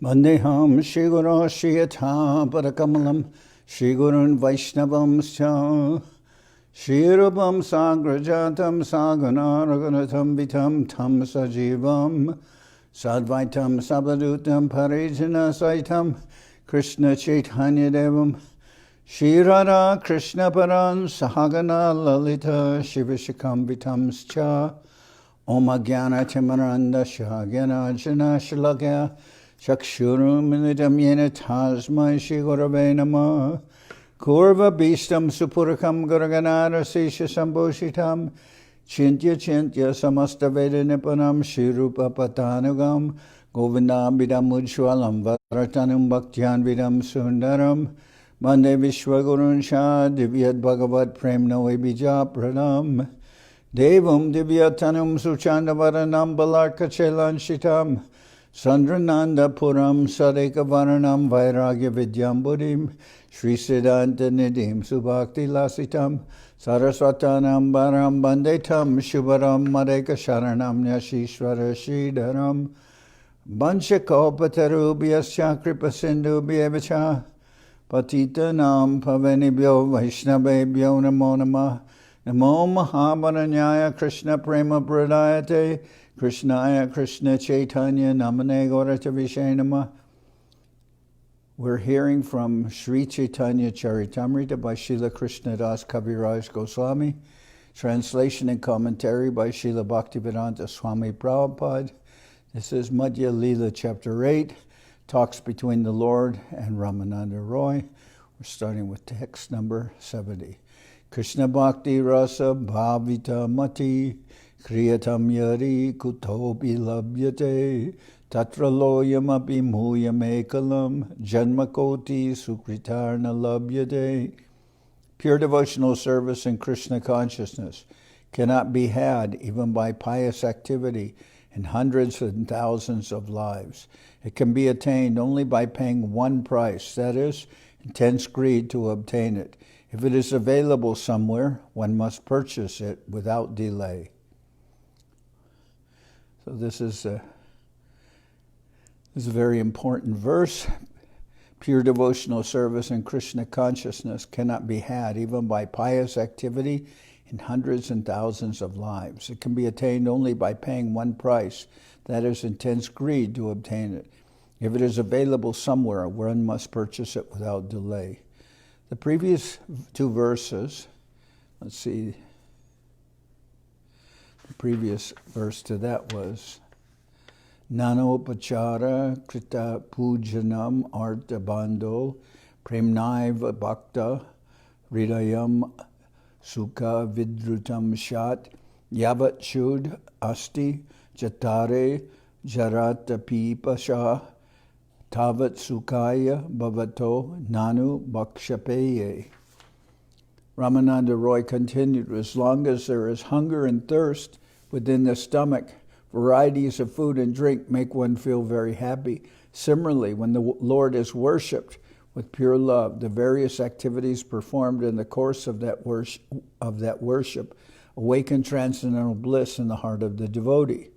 Vandeham Shri Guru Shri Yatha Parakamalam Shri Gurun Vaishnavamscha Shri Rupam Sagrajatam Sagana Raghunatham Vitam Tam Sajivam Sadvaitam Sabadutam Parijana Saitam Krishna Chaitanya Devam Shri Radha Krishna Paran Sahagana Lalita Shivashikam Vitamscha Om Agyana Timaranda Shahagana Jana Shalagya Chakshurum Militam Yena Tasmai Shri Gurave Namah Kurva Bhistam Supurakam Guraganara Sesha Sambhoshitam Chintya Samasta Veda Nipanam Shri Rupa Patanagam Govindam Vidam Ujwalam Varatanam Bhaktyan Vidam Sundaram Mande Vishwagurun Shah Divyat Bhagavat Prem Noe Bija Pranam Devam Divyatanam Suchandavaranam Balarka Chelan Shitam Sandrananda Puram Sadeka Varanam Vairagya Vidyam Buddhim Sri Siddhanta Nidim Subhakti Lasitam Saraswatanam Baram Bandetam Shubharam Madeka Sharanam Nyashishwara Sridharam Banchakopatarubhyascha Kripa Sindhubhyevacha Patitanam Pavanibhyo Vaishnavebhyo Namo Namah Namo Mahavaranyaya Krishna Prema Pradayate Krishnaya Krishna Chaitanya Namane Gaurata Vishay Namah. We're hearing from Sri Chaitanya Charitamrita by Srila Krishnadas Kaviraj Goswami. Translation and commentary by Srila Bhaktivedanta Swami Prabhupada. This is Madhya-lila chapter 8, talks between the Lord and Ramananda Raya. We're starting with text number 70. Krishna Bhakti Rasa Bhavita Mati Kriyatam Yari Kutopi Labhyate Tatra Loyam Api Muyam Ekalam Janmakoti Sukritarna Labhyate. Pure devotional service in Krishna consciousness cannot be had even by pious activity in hundreds and thousands of lives. It can be attained only by paying one price, that is, intense greed to obtain it. If it is available somewhere, one must purchase it without delay. So this is a very important verse. Pure devotional service in Krishna consciousness cannot be had even by pious activity in hundreds and thousands of lives. It can be attained only by paying one price, that is, intense greed to obtain it. If it is available somewhere, one must purchase it without delay. The previous two verses, let's see, the previous verse to that was Nanopachara Krita Pujanam Arta Bando Premnaiva Bhakta Hridayam Sukha Vidrutam Shat Yavat Shud Asti Jatare Jarata Pipasha Tavat Sukhaya Bhavato Nanu Bhakshapeye. Ramananda Raya continued, as long as there is hunger and thirst within the stomach, varieties of food and drink make one feel very happy. Similarly, when the Lord is worshipped with pure love, the various activities performed in the course of that worship awaken transcendental bliss in the heart of the devotee.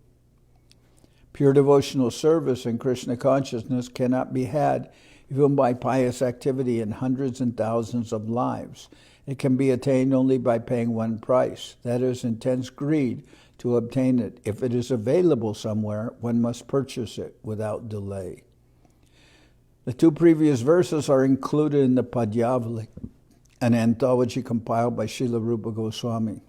Pure devotional service in Krishna consciousness cannot be had even by pious activity in hundreds and thousands of lives. It can be attained only by paying one price, that is, intense greed to obtain it. If it is available somewhere, one must purchase it without delay. The two previous verses are included in the Madhya-lila, an anthology compiled by Srila Rupa Goswami.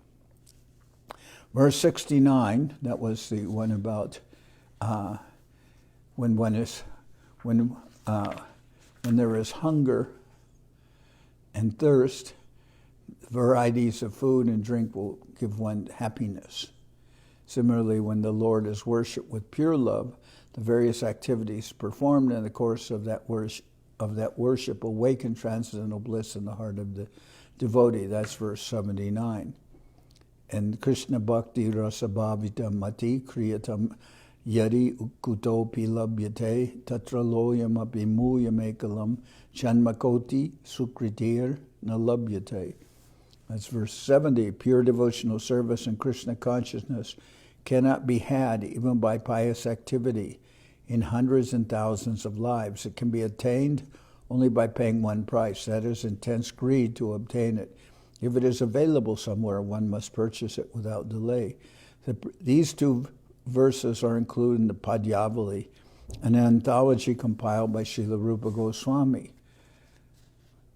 Verse 69, that was the one about when there is hunger and thirst, varieties of food and drink will give one happiness. Similarly, when the Lord is worshipped with pure love, the various activities performed in the course of that worship awaken transcendental bliss in the heart of the devotee. That's verse 79. And Krishna Bhakti Rasa Bhavita Mati Kriyatam Yari Ukutopi Labhyate Tatra Loyam Api Muyam Ekalam Chanmakoti Sukritir Nalabhyate. That's verse 70. Pure devotional service in Krishna consciousness cannot be had even by pious activity in hundreds and thousands of lives. It can be attained only by paying one price, that is, intense greed to obtain it. If it is available somewhere, one must purchase it without delay. These two verses are included in the Madhya-lila, an anthology compiled by Srila Rupa Goswami.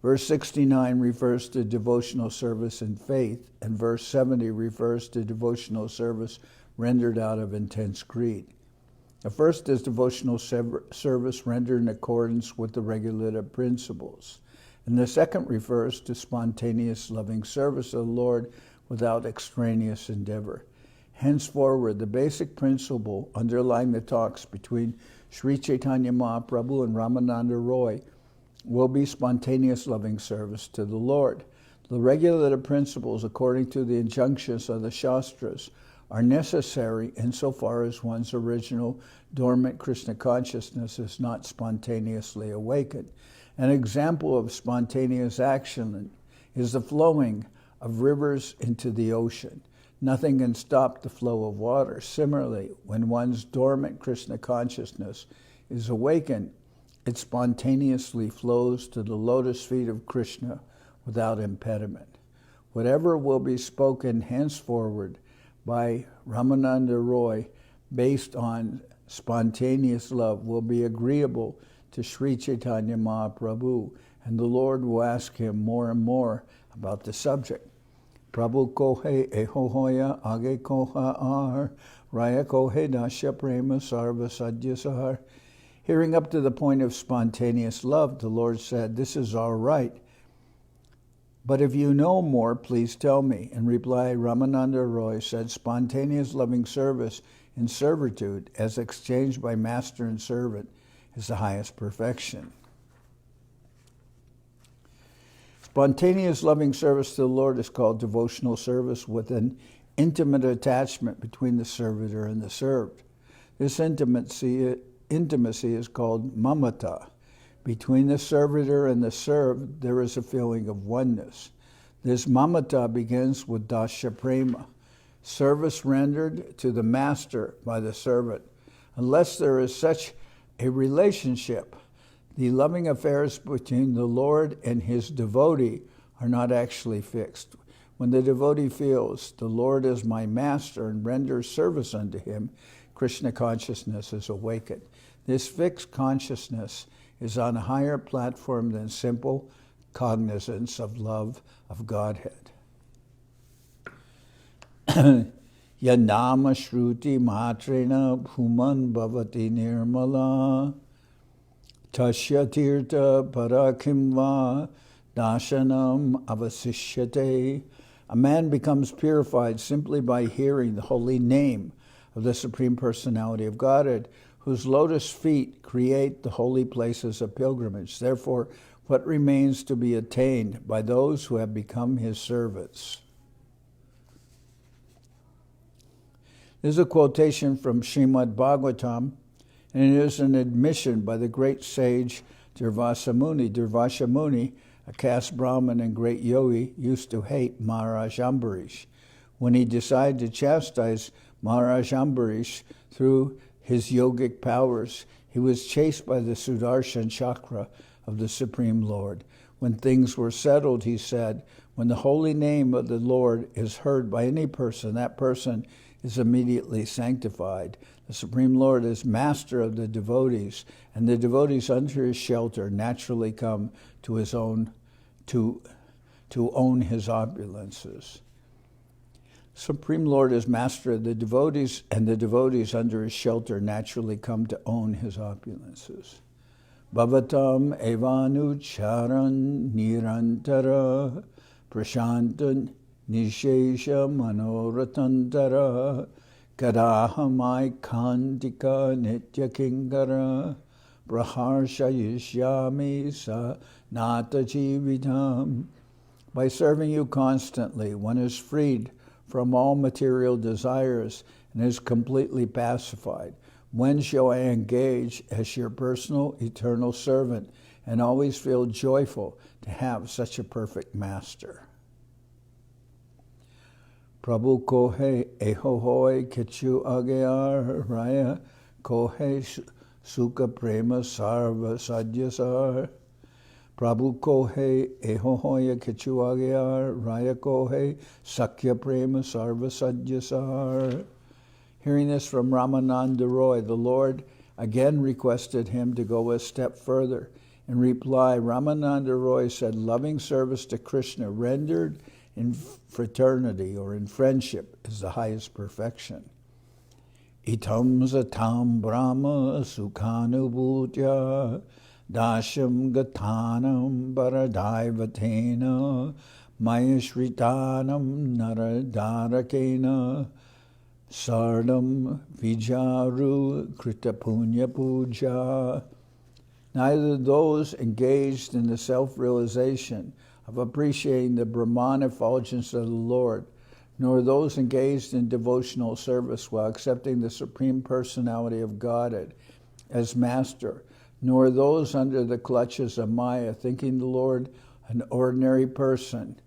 Verse 69 refers to devotional service in faith, and verse 70 refers to devotional service rendered out of intense greed. The first is devotional service rendered in accordance with the regulative principles, and the second refers to spontaneous loving service of the Lord without extraneous endeavor. Henceforward, the basic principle underlying the talks between Sri Chaitanya Mahaprabhu and Ramananda Raya will be spontaneous loving service to the Lord. The regulative principles, according to the injunctions of the Shastras, are necessary insofar as one's original dormant Krishna consciousness is not spontaneously awakened. An example of spontaneous action is the flowing of rivers into the ocean. Nothing can stop the flow of water. Similarly, when one's dormant Krishna consciousness is awakened, it spontaneously flows to the lotus feet of Krishna without impediment. Whatever will be spoken henceforward by Ramananda Raya based on spontaneous love will be agreeable to Sri Chaitanya Mahaprabhu, and the Lord will ask him more and more about the subject. Prabhu kohe ehohoya age koha ar, raya kohe dasya prema sarva sadyasar. Hearing up to the point of spontaneous love, the Lord said, "This is all right. But if you know more, please tell me." In reply, Ramananda Raya said, "Spontaneous loving service in servitude, as exchanged by master and servant, is the highest perfection." Spontaneous loving service to the Lord is called devotional service with an intimate attachment between the servitor and the served. This intimacy is called mamata. Between the servitor and the served, there is a feeling of oneness. This mamata begins with dasya prema, service rendered to the master by the servant. Unless there is such a relationship, the loving affairs between the Lord and his devotee are not actually fixed. When the devotee feels, "The Lord is my master," and renders service unto him, Krishna consciousness is awakened. This fixed consciousness is on a higher platform than simple cognizance of love of Godhead. Yanama shruti matrena bhuman bhavati nirmala tasya tirtha parakimva dashanam avasishyate. A man becomes purified simply by hearing the holy name of the Supreme Personality of Godhead, whose lotus feet create the holy places of pilgrimage. Therefore, what remains to be attained by those who have become his servants? This is a quotation from Srimad Bhagavatam, and it is an admission by the great sage Durvasa Muni. Durvasa Muni, a caste Brahmin and great yogi, used to hate Maharaj Ambarish. When he decided to chastise Maharaj Ambarish through his yogic powers, he was chased by the Sudarshan Chakra of the Supreme Lord. When things were settled, he said, "When the holy name of the Lord is heard by any person, that person is immediately sanctified. The Supreme Lord is master of the devotees, and the devotees under his shelter naturally come to his own to own his opulences." Supreme Lord is master of the devotees, and the devotees under his shelter naturally come to own his opulences. Bhavatam evanucharan nirantara prashantan nishesha manoratantara kadahamai kandika nitya kingara praharshayishyami sa nata jividam. By serving you constantly, one is freed from all material desires and is completely pacified. When shall I engage as your personal eternal servant and always feel joyful to have such a perfect master? Prabhu kohe ehohoi kechu agear raya kohe Sukha Prema Sarva Sadyasar. Prabhu Kohe Ehohoya Kichuagayar Raya Kohe Sakya Prema Sarva Sadyasar. Hearing this from Ramananda Roy, the Lord again requested him to go a step further. In reply, Ramananda Roy said, loving service to Krishna rendered in fraternity or in friendship is the highest perfection. Itam zatam brahma sukhanubhutya dasham gatanam paradaivatena mayashritanam naradarakena sardam vijaru kritapunya puja. Neither those engaged in the self-realization of appreciating the Brahman effulgence of the Lord, nor those engaged in devotional service while accepting the Supreme Personality of Godhead as Master, nor those under the clutches of Maya, thinking the Lord an ordinary person,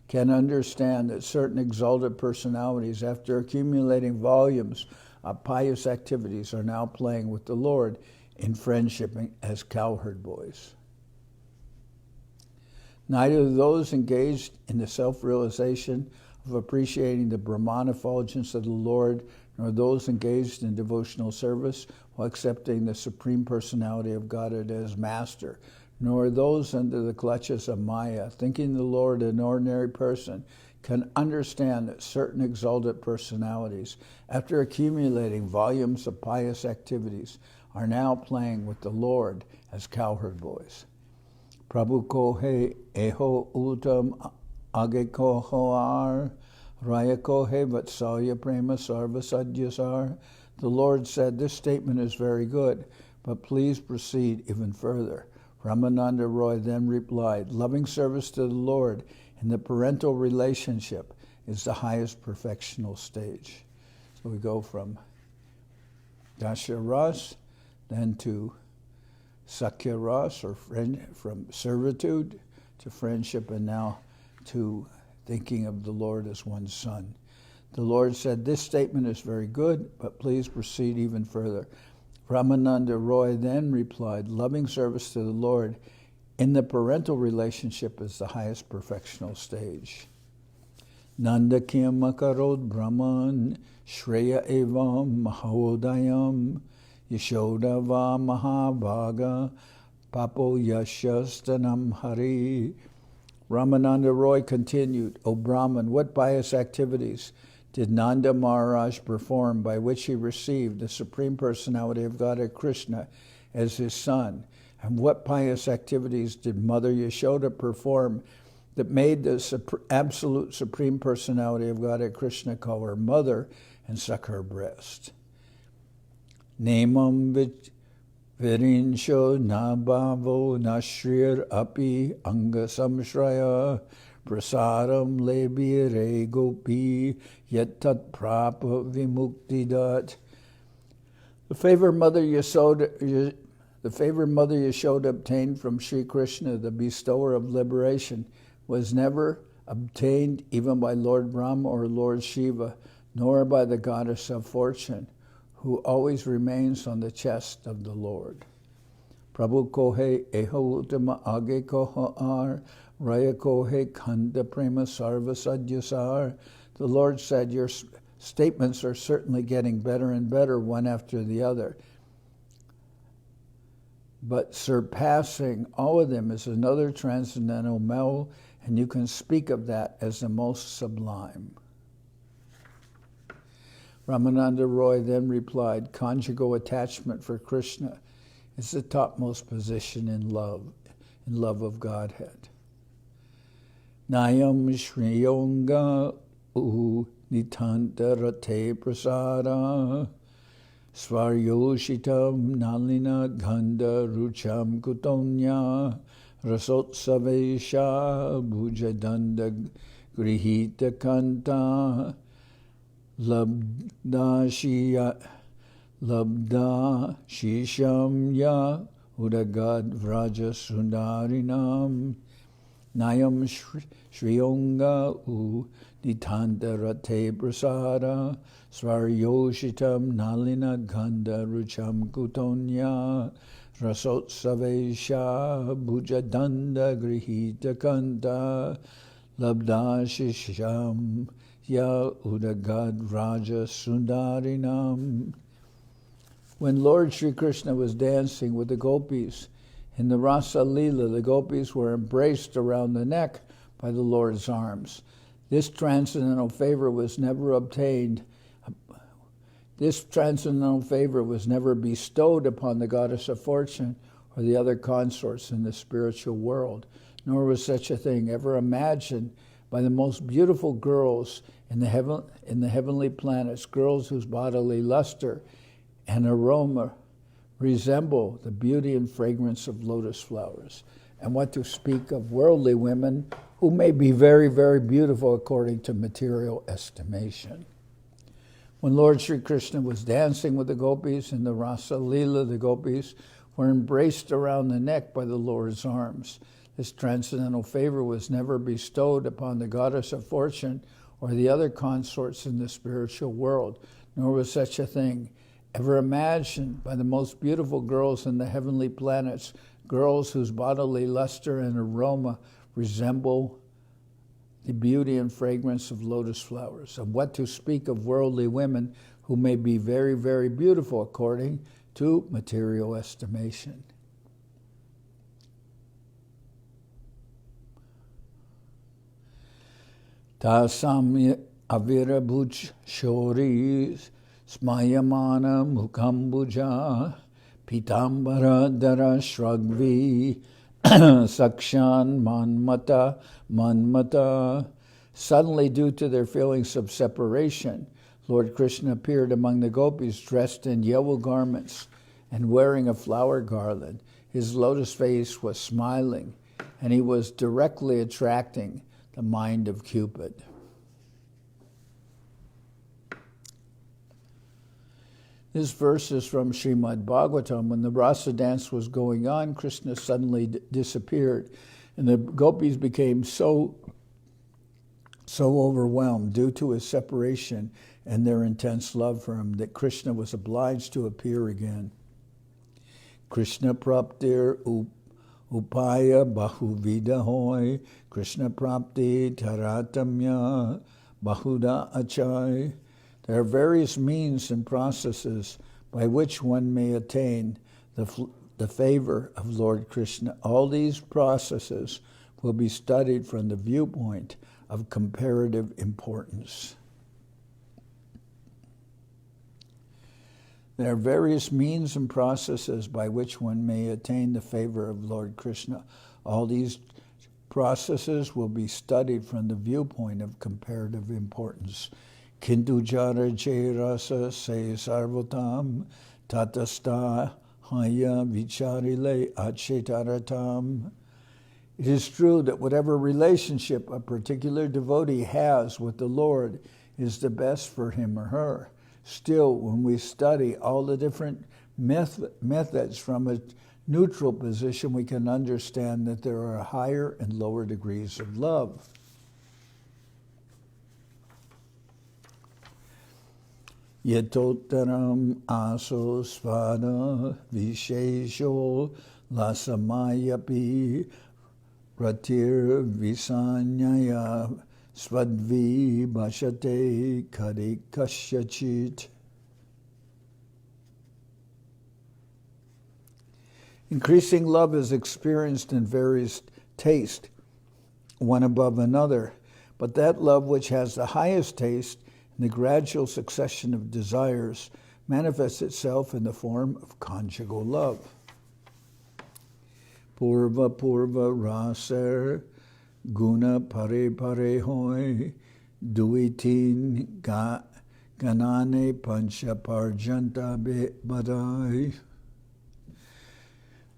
can understand that certain exalted personalities, after accumulating volumes of pious activities, are now playing with the Lord in friendship as cowherd boys. Neither those engaged in the self-realization of appreciating the Brahman effulgence of the Lord, nor those engaged in devotional service while accepting the Supreme Personality of Godhead as Master, nor those under the clutches of Maya, thinking the Lord an ordinary person, can understand that certain exalted personalities, after accumulating volumes of pious activities, are now playing with the Lord as cowherd boys. Prabhu kohe eho utam age kohoar raya kohe vatsalya prema sarva sadyasar. The Lord said, this statement is very good, but please proceed even further. Ramananda Roy then replied, loving service to the Lord in the parental relationship is the highest perfectional stage. So we go from Dasya Ras, then to Sakya Ras, or from servitude to friendship, and now to thinking of the Lord as one's son. The Lord said, this statement is very good, but please proceed even further. Ramananda Roy then replied, loving service to the Lord in the parental relationship is the highest perfectional stage. Nanda Kim Makarod Brahman Shreya Evam Mahodayam Yashoda Va Mahabhaga Papo Yashastanam Hari. Ramananda Roy continued, O Brahman, what pious activities did Nanda Maharaj perform by which he received the Supreme Personality of Godhead Krishna as his son? And what pious activities did Mother Yashoda perform that made the absolute Supreme Personality of Godhead Krishna call her mother and suck her breast? Nemam virinsho nabhavo nashrir api anga samshraya prasaram lebire gopi yatat prapa vimuktidat. The favor Mother Yashoda obtained from Sri Krishna, the bestower of liberation, was never obtained even by Lord Brahma or Lord Shiva, nor by the goddess of fortune, who always remains on the chest of the Lord. Prabhu kohe eho uttama age koha raya kohe khanda prema sarva sadyasar. The Lord said, your statements are certainly getting better and better one after the other, but surpassing all of them is another transcendental mel, and you can speak of that as the most sublime. Ramananda Roy then replied, conjugal attachment for Krishna is the topmost position in love of Godhead. Nayam Shriyonga U Nitanta Rate Prasada Svaryoshitam Nalina Gandha Rucham Kutonya Rasotsavesha Bhujadanda Grihita Kanta Labda Shisham Ya Udagad Vraja Sundarinam. Nayam Shriyonga U Nitanda Rate Prasada Svaryoshitam Nalina Ganda Rucham Kutonya Rasotsavesha Bhujadanda Grihita Kanta Labda Shisham Ya Udagad Raja Sundarinam. When Lord Sri Krishna was dancing with the gopis in the Rasa-lila, the gopis were embraced around the neck by the Lord's arms. This transcendental favor was never obtained. This transcendental favor was never bestowed upon the goddess of fortune or the other consorts in the spiritual world, nor was such a thing ever imagined by the most beautiful girls in the heavenly planets, girls whose bodily luster and aroma resemble the beauty and fragrance of lotus flowers. And what to speak of worldly women who may be very, very beautiful according to material estimation. When Lord Sri Krishna was dancing with the gopis in the Rasa-lila, the gopis were embraced around the neck by the Lord's arms. This transcendental favor was never bestowed upon the goddess of fortune or the other consorts in the spiritual world, nor was such a thing ever imagined by the most beautiful girls in the heavenly planets, girls whose bodily luster and aroma resemble the beauty and fragrance of lotus flowers. And what to speak of worldly women who may be very, very beautiful according to material estimation. Tasam avirabhuj shoris Smayamana Mukhambuja Pitambara Dara Shragvi Sakshan Manmata. Suddenly, due to their feelings of separation, Lord Krishna appeared among the gopis dressed in yellow garments and wearing a flower garland. His lotus face was smiling, and he was directly attracting the mind of Cupid. This verse is from Srimad Bhagavatam. When the rasa dance was going on, Krishna suddenly disappeared, and the gopis became so overwhelmed due to his separation and their intense love for him that Krishna was obliged to appear again. Krishna praptir upaya bahuvida hoy, Krishna prapti taratamya bahuda achai. There are various means and processes by which one may attain the favor of Lord Krishna. All these processes will be studied from the viewpoint of comparative importance. There are various means and processes by which one may attain the favor of Lord Krishna. All these processes will be studied from the viewpoint of comparative importance. Kintu jara rasa se sarvatam tatasta haya vicharile achetaratam. It is true that whatever relationship a particular devotee has with the Lord is the best for him or her. Still, when we study all the different methods from a neutral position, we can understand that there are higher and lower degrees of love. Yetotaram aso svada vishesho lasamayapi ratir visanyaya svadvi bhashate karikashyachit. Increasing love is experienced in various tastes, one above another, but that love which has the highest taste and the gradual succession of desires manifests itself in the form of conjugal love. Purva raser guna pare hoy duitin ganane pancha parjanta badai.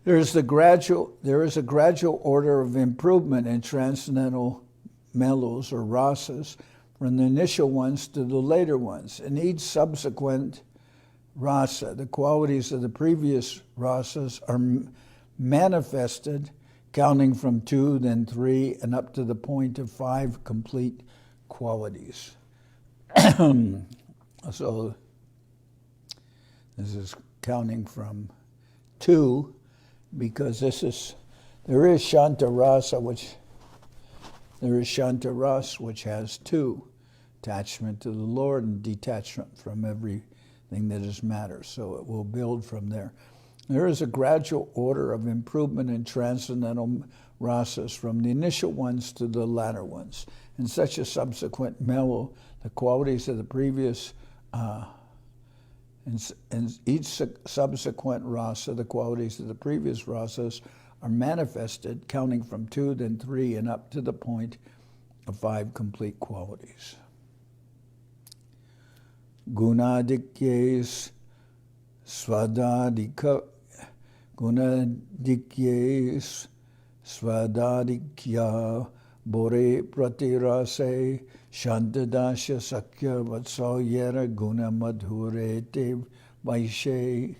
There is a gradual order of improvement in transcendental mellows or rasas, from the initial ones to the later ones. In each subsequent rasa, the qualities of the previous rasas are manifested counting from 2, then 3, and up to the point of 5 complete qualities. So this is counting from 2, because there is Shanta Rasa, which has 2, attachment to the Lord and detachment from everything that is matter. So it will build from there. There is a gradual order of improvement in transcendental rasas from the initial ones to the latter ones. In such a subsequent mellow, the qualities of the previous, in each subsequent rasa, the qualities of the previous rasas are manifested, counting from 2, then 3, and up to the point of 5 complete qualities. Gunadikyes svadadikya bore pratirase shantadasya sakya vatsalyera guna madhurete vaishe.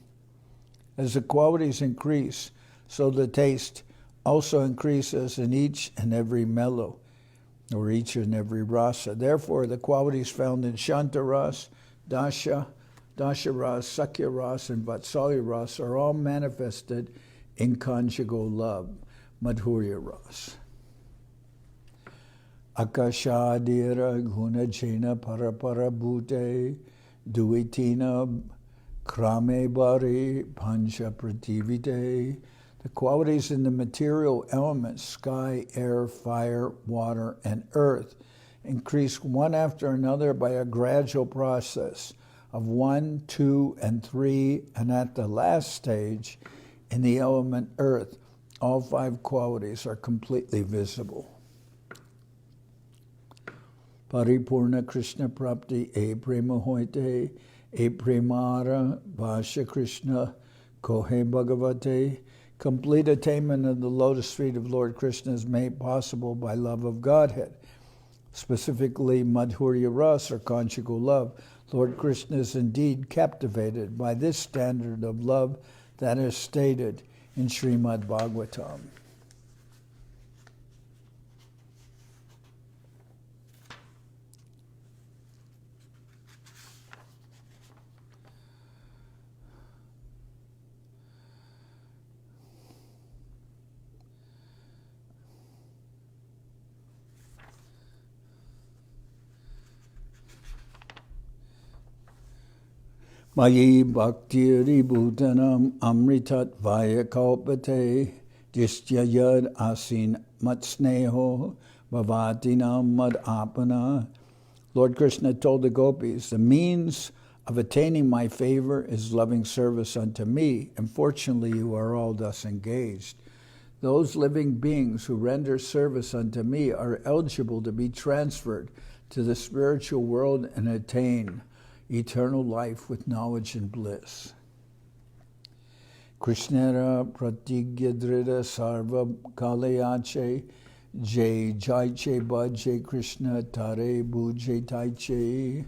As the qualities increase, so the taste also increases in each and every mellow, or each and every rasa. Therefore, the qualities found in Shanta Ras, Dasha Ras, Sakya Ras, and Vatsalya Ras are all manifested in conjugal love, Madhurya Ras. Akashadira guna jena parapara bhute duitina krame bari pancha prativite. The qualities in the material elements, sky, air, fire, water, and earth, increase one after another by a gradual process of 1, 2, and 3, and at the last stage, in the element earth, all 5 qualities are completely visible. Paripurna Krishna Prapti E Prema Hoite E Premara Vasha Krishna Kohe Bhagavate. Complete attainment of the lotus feet of Lord Krishna is made possible by love of Godhead, specifically Madhurya Ras, or conjugal love. Lord Krishna is indeed captivated by this standard of love that is stated in Srimad Bhagavatam. Mayi bhaktiri bhutanam amritat vaya kalpate distya yad asin matsneho bhavatinam mad apana. Lord Krishna told the gopis, the means of attaining my favor is loving service unto me, and fortunately you are all thus engaged. Those living beings who render service unto me are eligible to be transferred to the spiritual world and attain eternal life with knowledge and bliss. Krishnera pratigyadrita sarva kalayache jai jaiche bhaje Krishna tare bhuje taiche.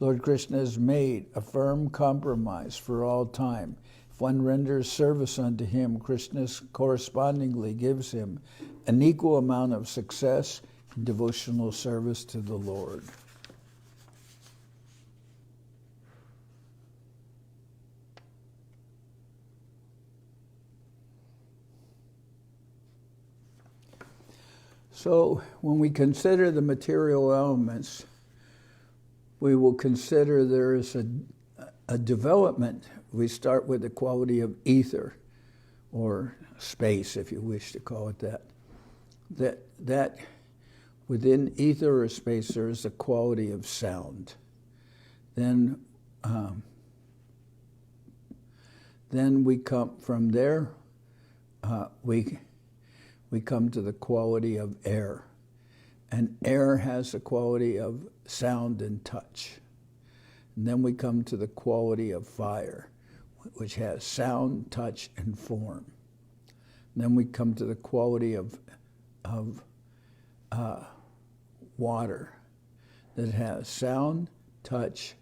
Lord Krishna has made a firm compromise for all time. If one renders service unto him, Krishna correspondingly gives him an equal amount of success in devotional service to the Lord. So when we consider the material elements, we will consider there is a development. We start with the quality of ether, or space, if you wish to call it that. That within ether or space there is a quality of sound. Then we come from there. We come to the quality of air. And air has the quality of sound and touch. And then we come to the quality of fire, which has sound, touch, and form. And then we come to the quality of water that has sound, touch,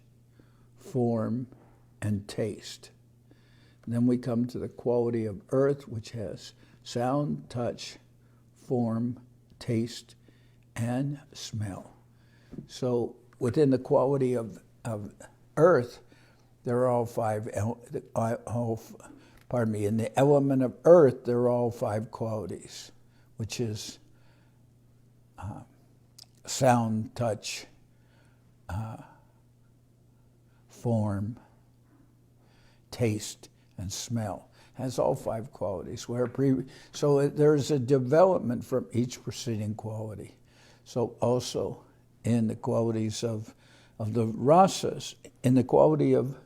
form, and taste. And then we come to the quality of earth, which has sound, touch, form, taste, and smell. So within the quality of earth, there are all five, in the element of earth, there are all five qualities, which is sound, touch, form, taste, and smell. Has all five qualities. So there's a development from each preceding quality. So also in the qualities of the rasas, in the quality of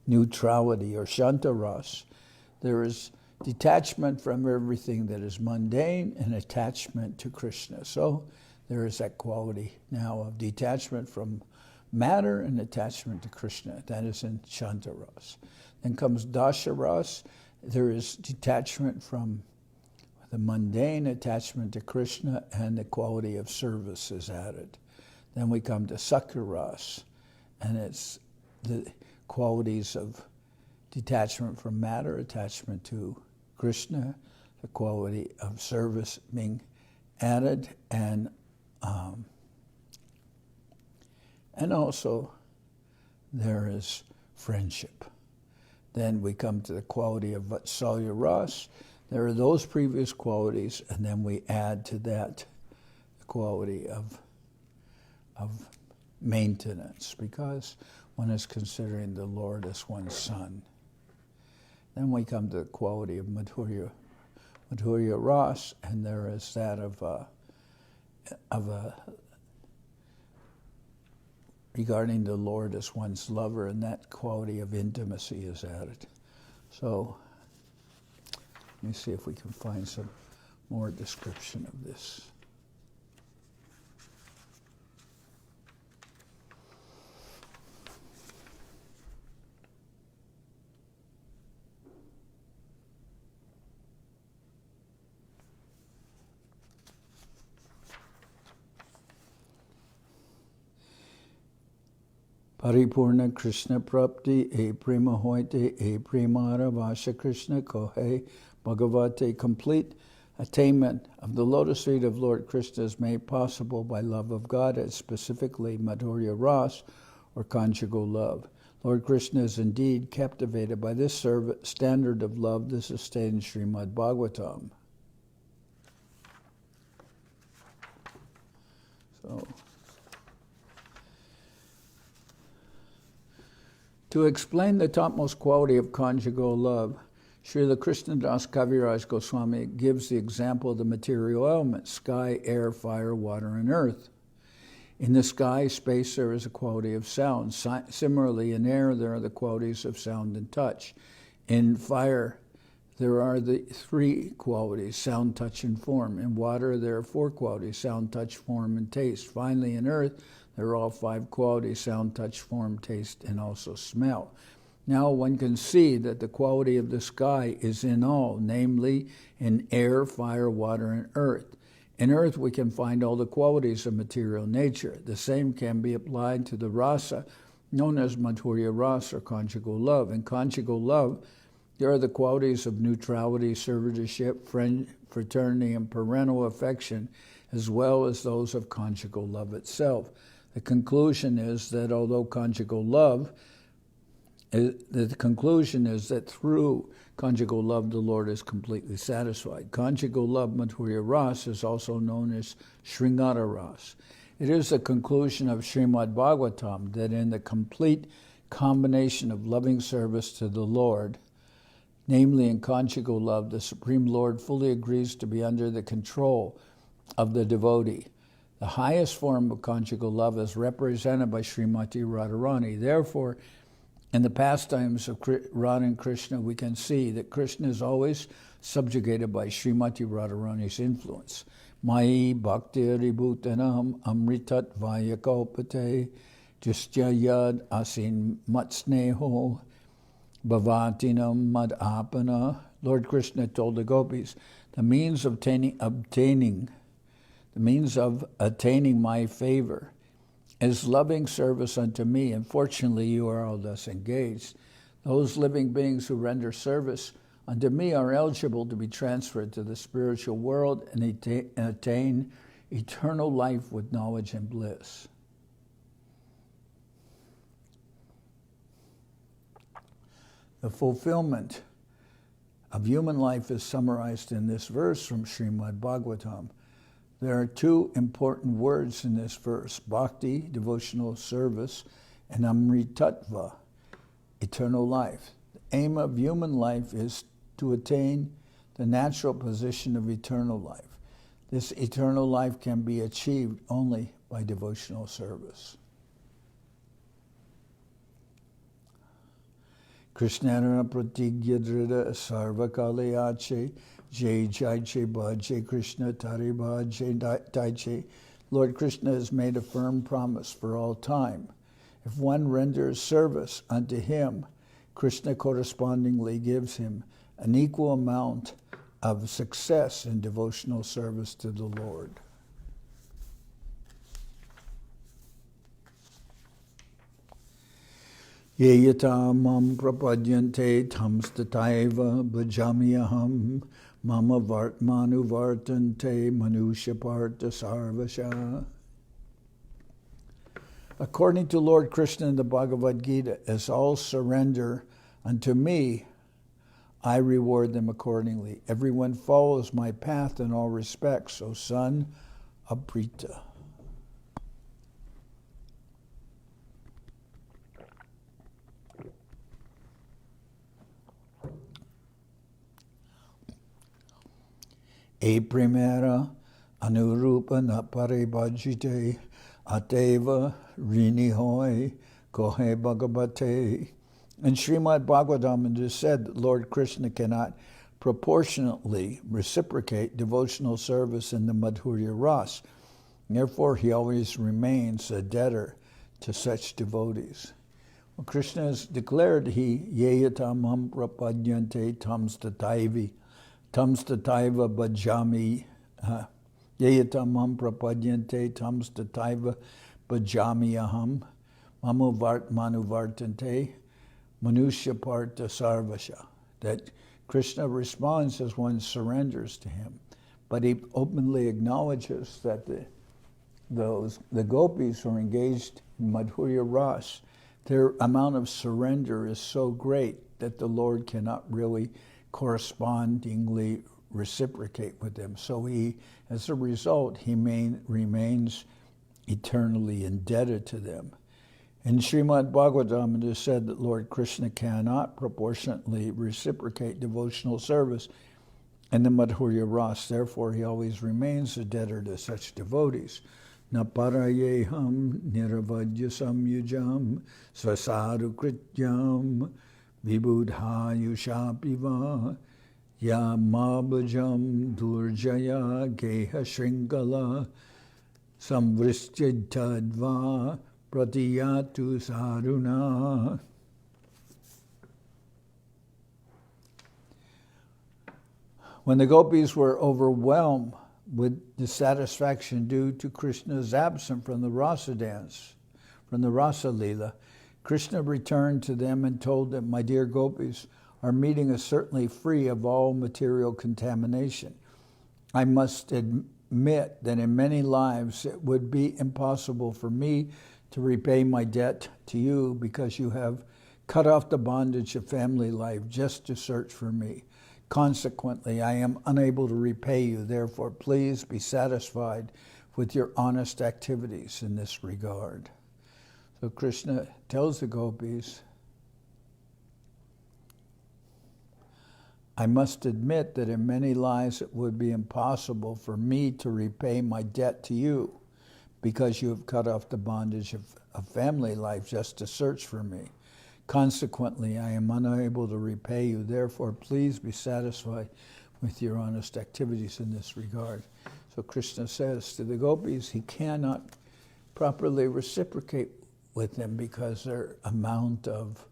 neutrality or shanta ras, there is detachment from everything that is mundane and attachment to Krishna. So there is that quality now of detachment from matter and attachment to Krishna. That is in shanta ras. Then comes dasha ras. There is detachment from the mundane, attachment to Krishna, and the quality of service is added. Then we come to sakya ras, and it's the qualities of detachment from matter, attachment to Krishna, the quality of service being added, and also there is friendship. Then we come to the quality of Vatsalya Ras. There are those previous qualities, and then we add to that the quality of maintenance, because one is considering the Lord as one's son. Then we come to the quality of Madhurya Ras, and there is that regarding the Lord as one's lover, and that quality of intimacy is added. So let me see if we can find some more description of this. Paripurna Krishna Prapti E Prema Hoite E Premara Vasha Krishna Kohe Bhagavate. Complete attainment of the lotus feet of Lord Krishna is made possible by love of God, and specifically Madhurya Ras, or conjugal love. Lord Krishna is indeed captivated by this standard of love. This is stated in Srimad Bhagavatam. So, to explain the topmost quality of conjugal love, Srila Krishnadas Kaviraj Goswami gives the example of the material elements: sky, air, fire, water, and earth. In the sky, space, there is a quality of sound. Similarly, in air, there are the qualities of sound and touch. In fire, there are the three qualities: sound, touch, and form. In water, there are four qualities: sound, touch, form, and taste. Finally, in earth, there are all five qualities: sound, touch, form, taste, and also smell. Now one can see that the quality of the sky is in all, namely in air, fire, water, and earth. In earth we can find all the qualities of material nature. The same can be applied to the rasa, known as Madhurya Ras, or conjugal love. In conjugal love, there are the qualities of neutrality, servitorship, fraternity, and parental affection, as well as those of conjugal love itself. The conclusion is that through conjugal love, the Lord is completely satisfied. Conjugal love, Madhurya Ras, is also known as Sringara Ras. It is the conclusion of Srimad Bhagavatam that in the complete combination of loving service to the Lord, namely in conjugal love, the Supreme Lord fully agrees to be under the control of the devotee. The highest form of conjugal love is represented by Srimati Radharani. Therefore, in the pastimes of Radha and Krishna, we can see that Krishna is always subjugated by Srimati Radharani's influence. Mai bhakti ribhutanam amritat vayakalpate justya yad asin matsneho bhavatinam madapana. Lord Krishna told the gopis, the means of attaining my favor is loving service unto me. Unfortunately, you are all thus engaged. Those living beings who render service unto me are eligible to be transferred to the spiritual world and attain eternal life with knowledge and bliss. The fulfillment of human life is summarized in this verse from Srimad Bhagavatam. There are two important words in this verse: bhakti, devotional service, and amritatva, eternal life. The aim of human life is to attain the natural position of eternal life. This eternal life can be achieved only by devotional service. Krishnana pratigya drida sarvakalayache jai jai bhaje Krishna taribhaje taiche. Lord Krishna has made a firm promise for all time. If one renders service unto him, Krishna correspondingly gives him an equal amount of success in devotional service to the Lord. Yeyata mam prapadyante tamstataiva bhajamiyaham mama vartmanu vartante manusya partha sarvasha. According to Lord Krishna in the Bhagavad Gita, as all surrender unto me, I reward them accordingly. Everyone follows my path in all respects, O son of Prita. E primera anurupa na paribhajite ateva rinihoi kohe bhagavate. In Srimad Bhagavatam it is said that Lord Krishna cannot proportionately reciprocate devotional service in the Madhurya Ras. Therefore, he always remains a debtor to such devotees. Well, Krishna has declared he yeyatamam prapadyante tamstataiva bhajami yeyatamam prapadyante tamstataiva bhajami aham mamo vartmanu vartante manusya partha sarvasha. That Krishna responds as one surrenders to him, but he openly acknowledges that the gopis who are engaged in Madhurya Ras, their amount of surrender is so great that the Lord cannot really correspondingly reciprocate with them. So he, as a result, he remains eternally indebted to them. In Srimad Bhagavatam it is said that Lord Krishna cannot proportionately reciprocate devotional service in the Madhurya Ras. Therefore, he always remains a debtor to such devotees. Na parayeham niravadya samyujam svasaru krityam vibudhayushapiva yamabhajam durjaya geha shringala samvrishchitadva pratiyatu saruna. When the gopis were overwhelmed with dissatisfaction due to Krishna's absence from the rasa dance, from the Rasa-lila, Krishna returned to them and told them, "My dear gopis, our meeting is certainly free of all material contamination. I must admit that in many lives it would be impossible for me to repay my debt to you because you have cut off the bondage of family life just to search for me. Consequently, I am unable to repay you. Therefore, please be satisfied with your honest activities in this regard." So Krishna tells the gopis, I must admit that in many lives it would be impossible for me to repay my debt to you because you have cut off the bondage of family life just to search for me. Consequently, I am unable to repay you. Therefore, please be satisfied with your honest activities in this regard. So Krishna says to the gopis, he cannot properly reciprocate with them because their amount of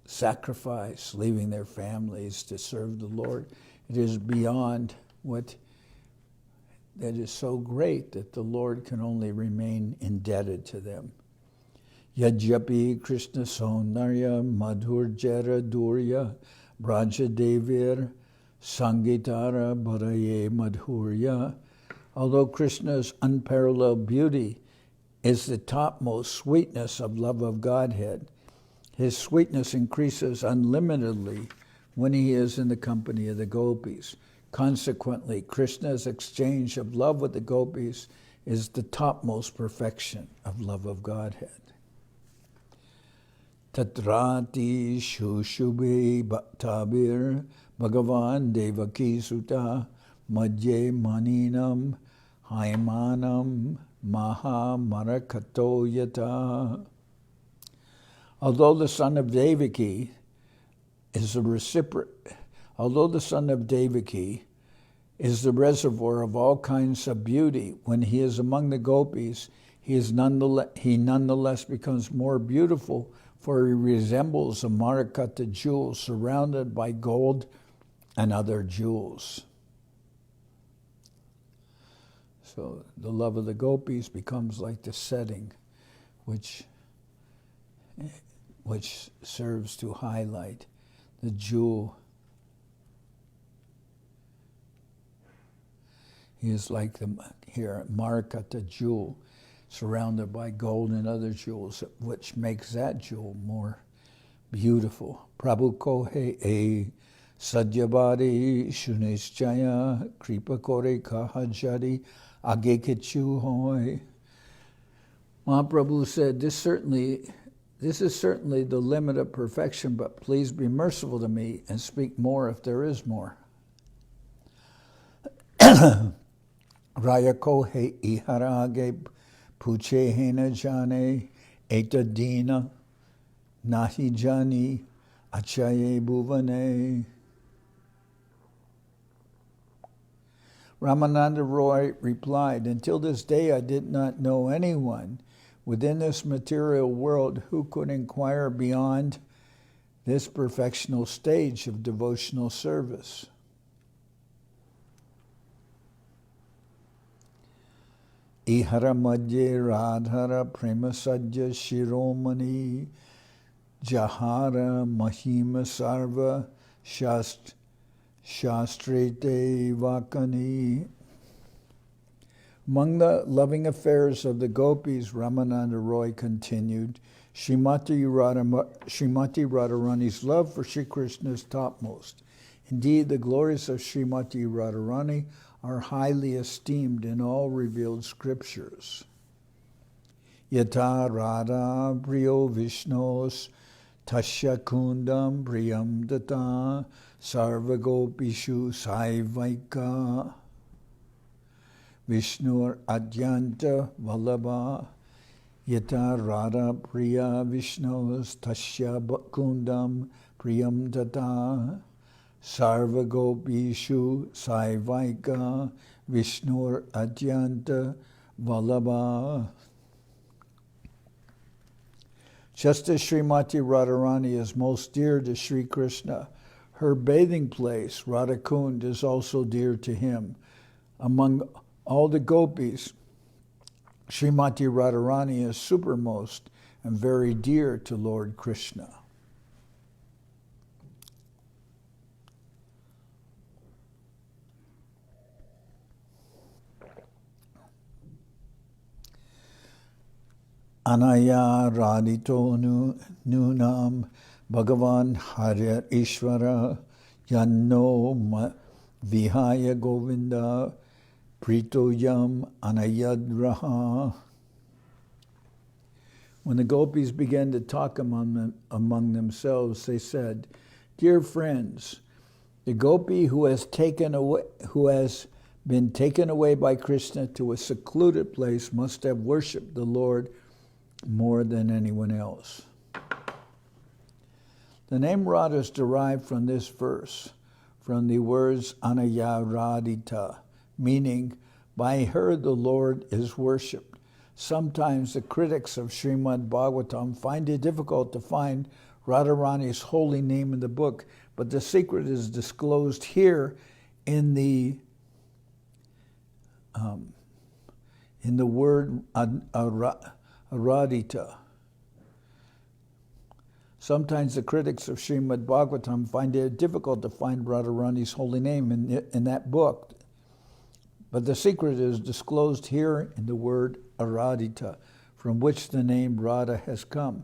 sacrifice, leaving their families to serve the Lord, it is beyond what that is so great that the Lord can only remain indebted to them. Yajyapi Krishna Sonarya Madhur Jara Durya Brajadevir Sangitara Bharaye Madhurya. Although Krishna's unparalleled beauty is the topmost sweetness of love of Godhead, his sweetness increases unlimitedly when he is in the company of the gopis. Consequently, Krishna's exchange of love with the gopis is the topmost perfection of love of Godhead. Tatrati Shushubhe Bhattabir Bhagavan Devaki Sutta Madhye Maninam Haimanam Maha Marakato Yata. Although the son of Devaki is the reservoir of all kinds of beauty, when he is among the gopis, he nonetheless becomes more beautiful, for he resembles a Marakata jewel surrounded by gold and other jewels. So the love of the gopis becomes like the setting, which serves to highlight the jewel. He is like Marakata jewel, surrounded by gold and other jewels, which makes that jewel more beautiful. Prabhu kohe e sadyabadi shunischaya kripa kore kahajari age kichu hoy. Mahaprabhu said, this is certainly the limit of perfection, but please be merciful to me and speak more if there is more. Raya kohe iharage puche hena jane etadina nahi jani achaye bhuvane. Ramananda Raya replied, until this day I did not know anyone within this material world who could inquire beyond this perfectional stage of devotional service. Ihara madhye radhara prema sadya shiromani jahara mahima sarva shastrete vakani. Among the loving affairs of the gopis, Ramananda Raya continued, Srimati Radharani's love for Sri Krishna is topmost. Indeed, the glories of Srimati Radharani are highly esteemed in all revealed scriptures. Yata Radha Priyo Vishnos Tasya Kundam Priyam Data Sarva Gopishu Saivaika Vishnur Adyanta Vallabha Yata Radha Priya Vishnos Tasya Kundam Priyam Data Sarva Gopishu Saivaika Vishnur Adyanta Vallabha. Just as Srimati Radharani is most dear to Sri Krishna, her bathing place, Radhakund, is also dear to him. Among all the gopis, Srimati Radharani is supermost and very dear to Lord Krishna. Anaya radito nunam Bhagavan Harya Ishvara Yanno Vihaya Govinda Pritoyam Anayadraha. When the gopis began to talk among themselves, they said, Dear friends, the gopi who has been taken away by Krishna to a secluded place must have worshipped the Lord more than anyone else. The name Radha is derived from this verse, from the words Anaya Radita, meaning, by her the Lord is worshipped. Sometimes the critics of Srimad Bhagavatam find it difficult to find Radharani's holy name in the book, but the secret is disclosed here in the word Aradita. Sometimes the critics of Srimad Bhagavatam find it difficult to find Radharani's holy name in that book. But the secret is disclosed here in the word Aradhita, from which the name Radha has come.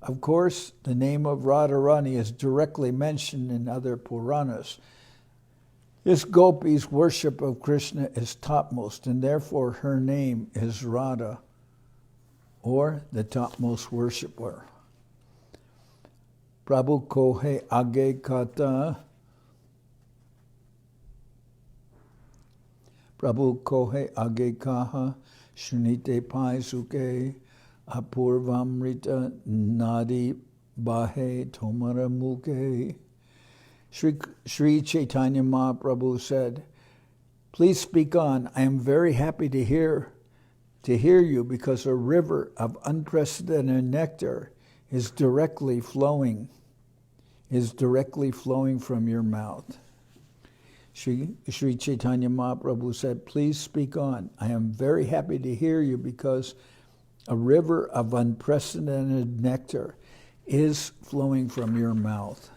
Of course, the name of Radharani is directly mentioned in other Puranas. This gopi's worship of Krishna is topmost, and therefore her name is Radha, or the topmost worshipper. Prabhu kohe age kata, Prabhu kohe age kaha, shunite pai suke, apurvamrita nadi bahe tomara muke. Sri Chaitanya Mahaprabhu said, "Please speak on. I am very happy to hear you, because a river of unprecedented nectar is directly flowing from your mouth." Sri Chaitanya Mahaprabhu said, "Please speak on. I am very happy to hear you, because a river of unprecedented nectar is flowing from your mouth."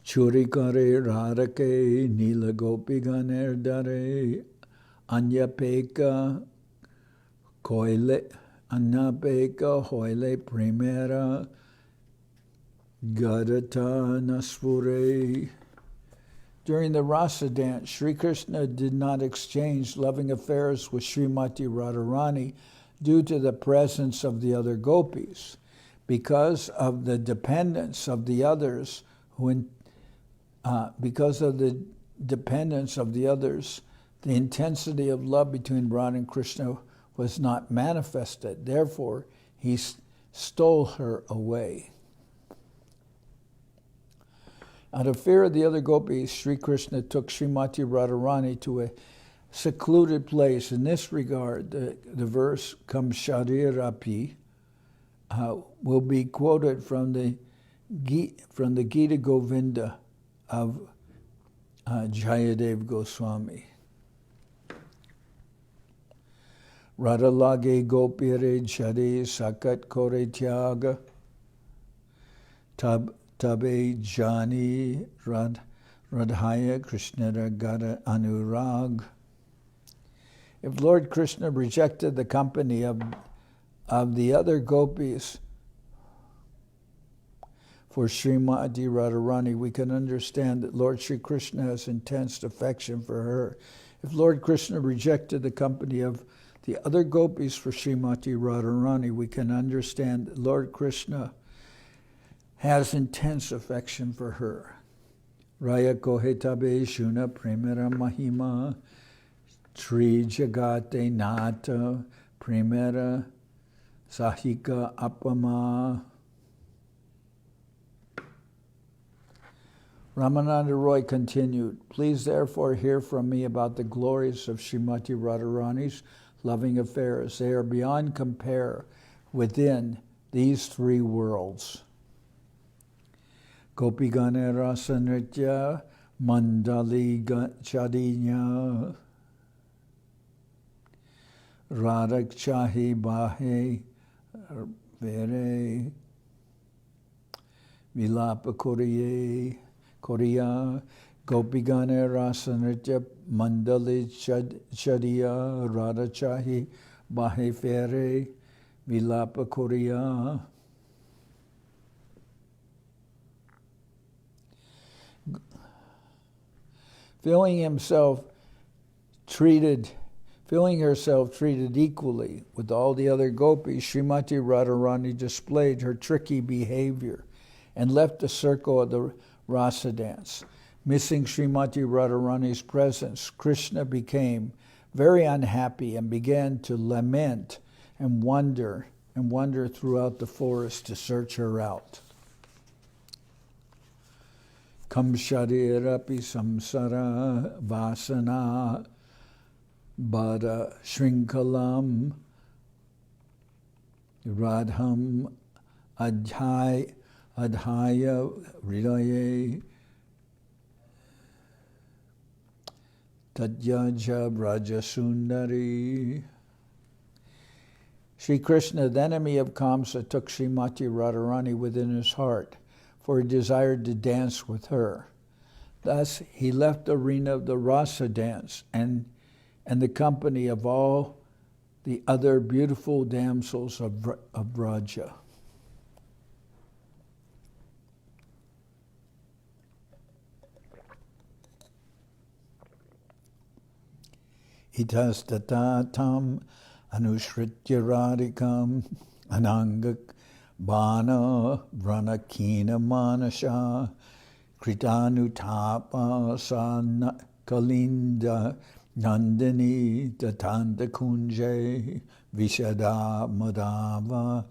Churi kare radhake nila gopi ganer dare anyapeka hoile primera gadata naspure. During the rasa dance, Sri Krishna did not exchange loving affairs with Srimati Radharani due to the presence of the other gopis. Because of the dependence of the others, the intensity of love between Radha and Krishna was not manifested. Therefore, he stole her away. Out of fear of the other gopis, Sri Krishna took Srimati Radharani to a secluded place. In this regard, the verse Kam Sharirapi will be quoted from the Gita Govinda of Jayadev Goswami. Radha lage gopire chade sakat kore tyaga tabe jani radhaya krishnara gada anurag. If Lord Krishna rejected the company of the other gopis for Srimati Radharani, we can understand that Lord Sri Krishna has intense affection for her. If Lord Krishna rejected the company of the other gopis for Srimati Radharani, we can understand that Lord Krishna has intense affection for her. Raya kohetabe shuna premera mahima tri jagate nata premera sahika apama. Ramananda Roy continued, "Please therefore hear from me about the glories of Srimati Radharani's loving affairs. They are beyond compare within these three worlds. Gopigane rasa nritya mandali chadinya radak chahi bahe vere vilapa Korea Gopigane rasa nritya mandali chadiya radha chahi bahe vere vilapa Korea." Feeling herself treated equally with all the other gopis, Srimati Radharani displayed her tricky behavior and left the circle of the rasa dance. Missing Srimati Radharani's presence, Krishna became very unhappy and began to lament and wander throughout the forest to search her out. Kam sharirapi samsara vasana bada shrinkalam radham adhaya hridaye tadyaja brajasundari. Sri Krishna, the enemy of Kamsa, took Srimati Radharani within his heart, for he desired to dance with her. Thus, he left the arena of the rasa dance and the company of all the other beautiful damsels of Raja. Itas tatatam anushritya radikam ananga bana vranakina manasha kritanutapa san kalinda nandini tatanta kunje vishada madava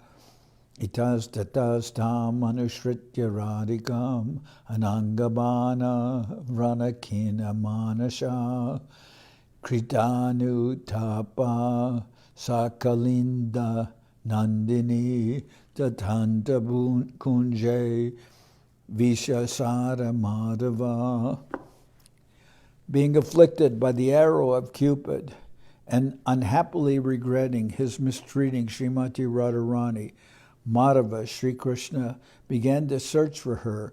itas tatas tam anushritya radikam anangabana vranakina manasha Kritanu tapa sakalinda nandini tatanta kunje vishasara madhava. Being afflicted by the arrow of Cupid and unhappily regretting his mistreating Srimati Radharani, Madhava, Sri Krishna, began to search for her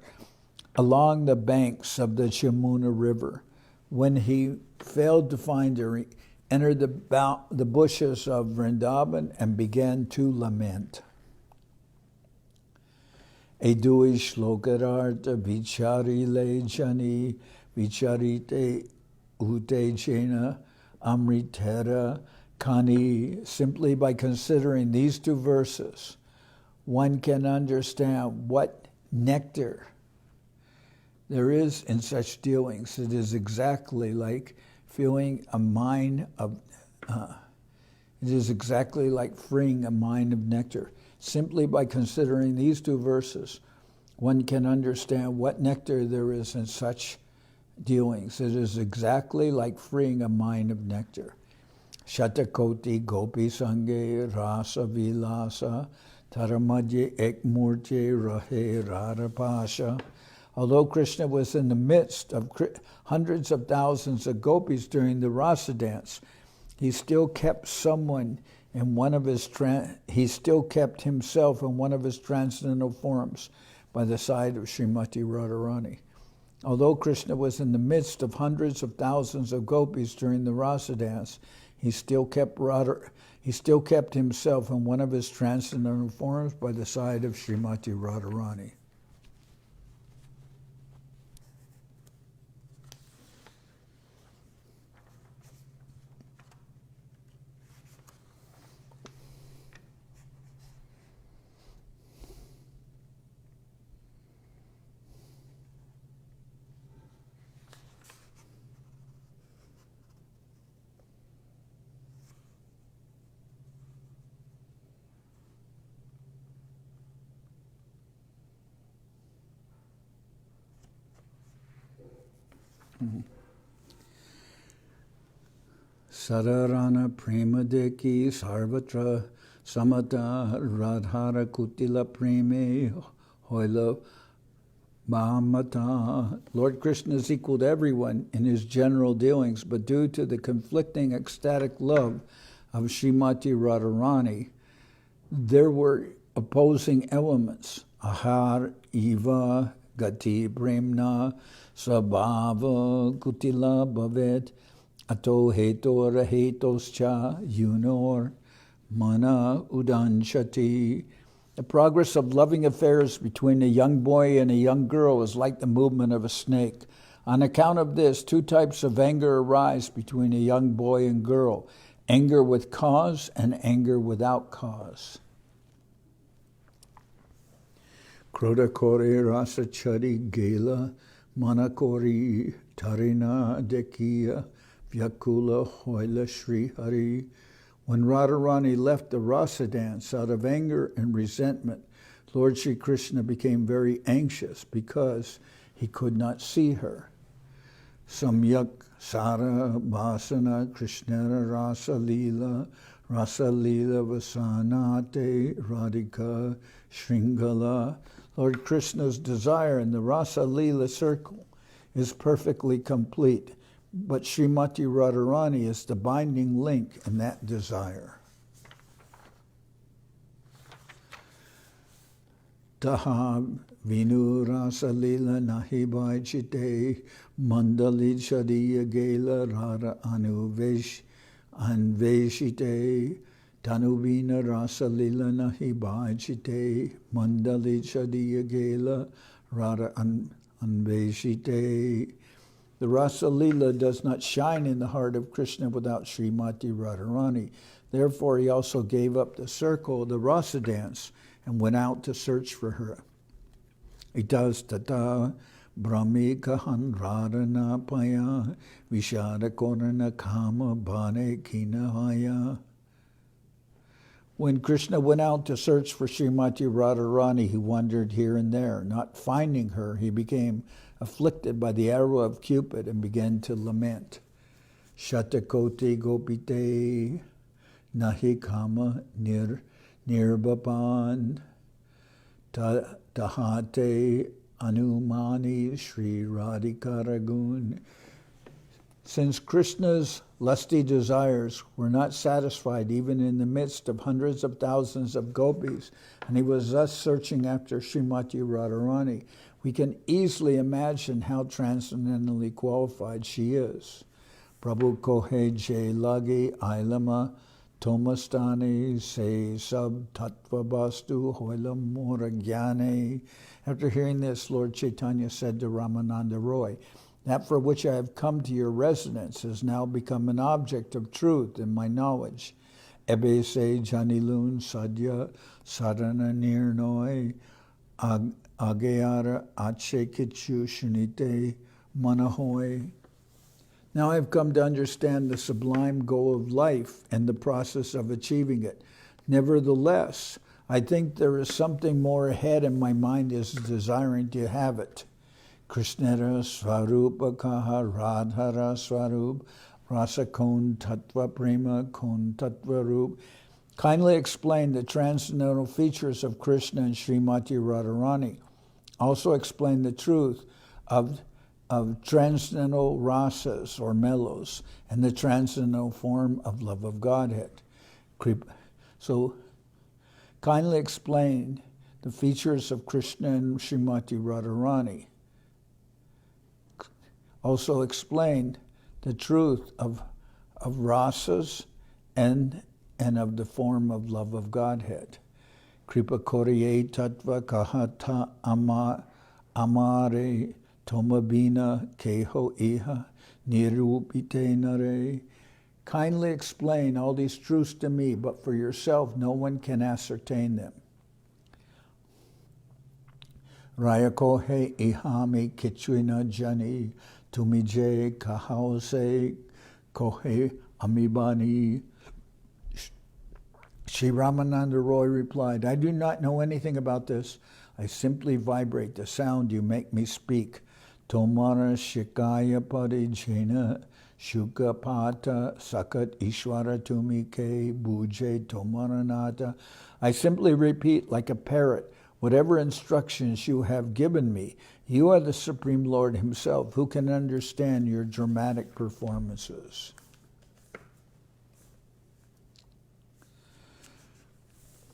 along the banks of the Yamuna River. When he failed to find her, he entered the bushes of Vrindavan and began to lament. Edui shlokararta vichari le jani vicharite ute jena amritera kani. Simply by considering these two verses, one can understand what nectar there is in such dealings. It is exactly like feeling a mine of, it is exactly like freeing a mine of nectar. Simply by considering these two verses, one can understand what nectar there is in such dealings. It is exactly like freeing a mine of nectar. Shatakoti gopi sange rasa vilasa taramadye ekmurte rahe radapasha. Although Krishna was in the midst of hundreds of thousands of gopis during the rasa dance, he still kept himself in one of his transcendental forms by the side of Srimati Radharani. Although Krishna was in the midst of hundreds of thousands of gopis during the rasa dance, he still kept himself in one of his transcendental forms by the side of Srimati Radharani. Sararana premadeki sarvatra samata radhara kutila preme hoila bhamata. Lord Krishna is equal to everyone in his general dealings, but due to the conflicting ecstatic love of Srimati Radharani, there were opposing elements. Ahar iva gati premna sabhava kutila bhavet ato hetor hetoscha yunor mana udanshati. The progress of loving affairs between a young boy and a young girl is like the movement of a snake. On account of this, two types of anger arise between a young boy and girl: anger with cause and anger without cause. Kroda kore rasa chari gela manakori tarina dekiya vyakula hoila Sri Hari. When Radharani left the rasa dance out of anger and resentment, Lord Sri Krishna became very anxious because he could not see her. Samyak Sara Vasana Krishna Rasa-lila Vasanate Radhika Shringala. Lord Krishna's desire in the Rasa-lila circle is perfectly complete, but Srimati Radharani is the binding link in that desire. Taha Vinu Rasalila Nahi Bhaichite Mandali Chadiya Gela Rara Anveshite Tanuvina Rasalila Nahi Bhaichite Mandali Chadiya Gela Rara Anveshite. The Rasalila does not shine in the heart of Krishna without Srimati Radharani. Therefore, he also gave up the circle, the Rasa dance, and went out to search for her. Itas tata brahmikahan radhana paya vishada korana kama bhane kinahaya. When Krishna went out to search for Srimati Radharani, he wandered here and there. Not finding her, he became afflicted by the arrow of Cupid and began to lament. Shatakoti gopite nahi kama nirbapan tahate anumani Sri Radhikaragun. Since Krishna's lusty desires were not satisfied even in the midst of hundreds of thousands of gopis, and he was thus searching after Srimati Radharani, we can easily imagine how transcendently qualified she is. Prabhu kohe jay lagi ailama tomastani se sab tattva bastu hoilam mora gyane. After hearing this, Lord Chaitanya said to Ramananda Raya, that for which I have come to your residence has now become an object of truth in my knowledge. Ebe se janilun sadya sarana nirnoi agayara ache kichu shunite manahoi. Now I have come to understand the sublime goal of life and the process of achieving it. Nevertheless, I think there is something more ahead, and my mind is desiring to have it. Krishnara Swarupa Kaha Radhara Swarup Rasa Kon Tattva Prema Kon Tattva Rup. Kindly explain the transcendental features of Krishna and Srimati Radharani. Also explain the truth of transcendental rasas or mellows and the transcendental form of love of Godhead. So kindly explain the features of Krishna and Srimati Radharani. Also explained the truth of rasas and of the form of love of Godhead. Kripa koriye tattva kahata amare tomabina keho iha nirupite nare. Kindly explain all these truths to me, but for yourself no one can ascertain them. Raya kohe ihami kichwina jani Tumije kahause kohe amibani. Sri Ramananda Raya replied, I do not know anything about this. I simply vibrate the sound you make me speak. Tomara shikaya parijena shukapata sakat ishwara tumike buje tomaranata. I simply repeat like a parrot whatever instructions you have given me. You are the Supreme Lord himself. Who can understand your dramatic performances?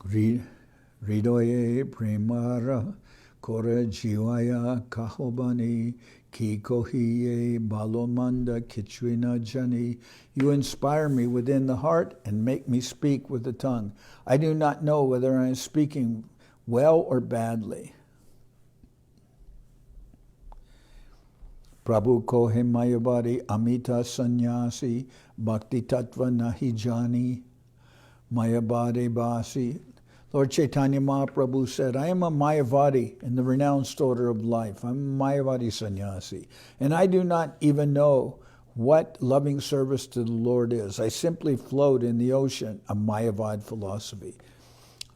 Ridoye premara kora jivaya kahobani kikohiye balomanda kichwina jani. You inspire me within the heart and make me speak with the tongue. I do not know whether I am speaking well or badly. Prabhu kohe mayavadi amita sannyasi bhakti tattva nahi jani mayavadi basi. Lord Chaitanya Mahaprabhu said, I am a Mayavadi in the renounced order of life. I'm a Mayavadi sannyasi. And I do not even know what loving service to the Lord is. I simply float in the ocean of Mayavad philosophy.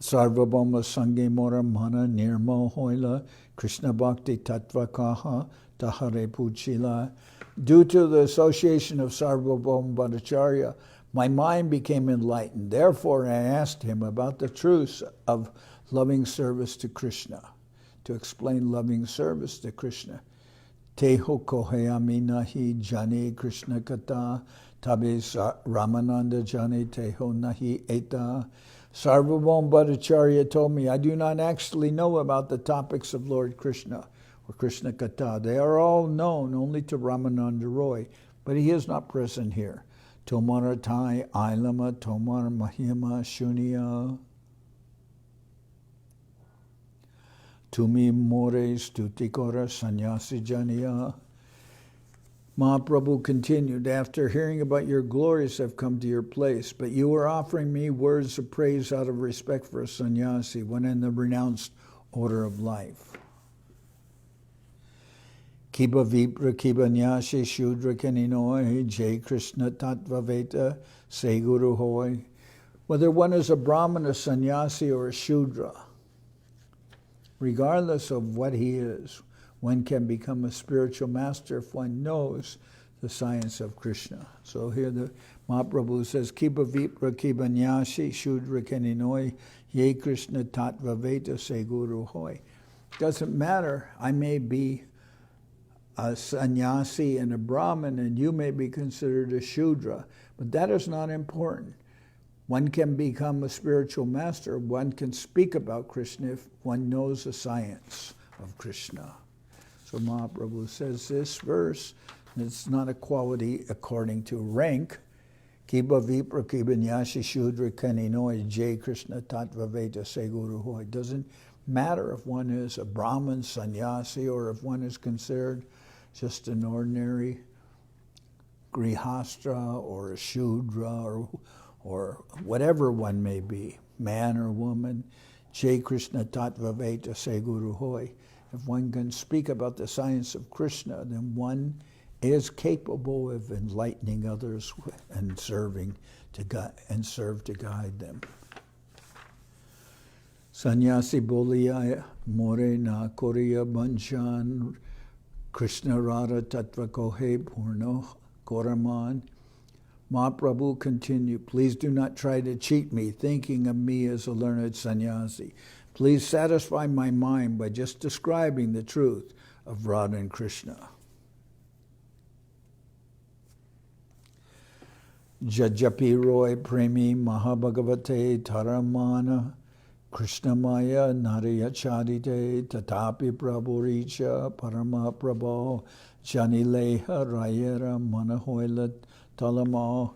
Sarvabhauma Sange Mora Mana Nirmo Hoila Krishna Bhakti Tattva Kaha Tahare Puchila. Due to the association of Sarvabhauma Bhattacharya, my mind became enlightened. Therefore, I asked him about the truths of loving service to Krishna, to explain loving service to Krishna. Teho koheyami nahi jane Krishna kata tabe Ramananda jane teho nahi eta. Sarvabhaum Bhattacharya told me, I do not actually know about the topics of Lord Krishna or Krishna Katha. They are all known only to Ramananda Roy, but he is not present here. Tomara Tai Ailama Tomar Mahima Shunya Tumi More Stutikora Sanyasi Janiya. Mahaprabhu continued, after hearing about your glories, I've come to your place, but you are offering me words of praise out of respect for a sannyasi when in the renounced order of life. Kiba Vipra Kiba Nyashi Shudra Kaninoi Jai Krishna Tattva Veta Se Guru Hoy. Whether one is a Brahmin, a sannyasi, or a Shudra, regardless of what he is, one can become a spiritual master if one knows the science of Krishna. So here the Mahaprabhu says, Kiba Vipra Kiba Nyashi Shudra Kaninoi Ye Krishna Tattva Veta Se Guru Hoy. Doesn't matter, I may be a sannyasi and a Brahmin, and you may be considered a Shudra, but that is not important. One can become a spiritual master. One can speak about Krishna if one knows the science of Krishna. So Mahaprabhu says this verse, it's not equality according to rank. Kiba Vipra Kiba Nyashi Shudra Kaninoi Jai Krishna Tattva Veta Se Guru Hoy. It doesn't matter if one is a Brahmin, sannyasi, or if one is considered just an ordinary grihastra or a Shudra or whatever one may be, man or woman. Jai Krishna Tattva Veta Se Guru Hoy. If one can speak about the science of Krishna, then one is capable of enlightening others and serving to guide, and serve to guide them. Sannyasi Boliya More Na Koriya Banshan Krishna Radha Tattva Kohe Purno Koraman. Mahaprabhu continued, please do not try to cheat me, thinking of me as a learned sannyasi. Please satisfy my mind by just describing the truth of Radha and Krishna. Jajapi Roy Premi Mahabhagavate Taramana Krishna Maya Naraya Charite Tatapi Prabhuricha Parama Prabho Janileha Rayera Manahoila Talamo.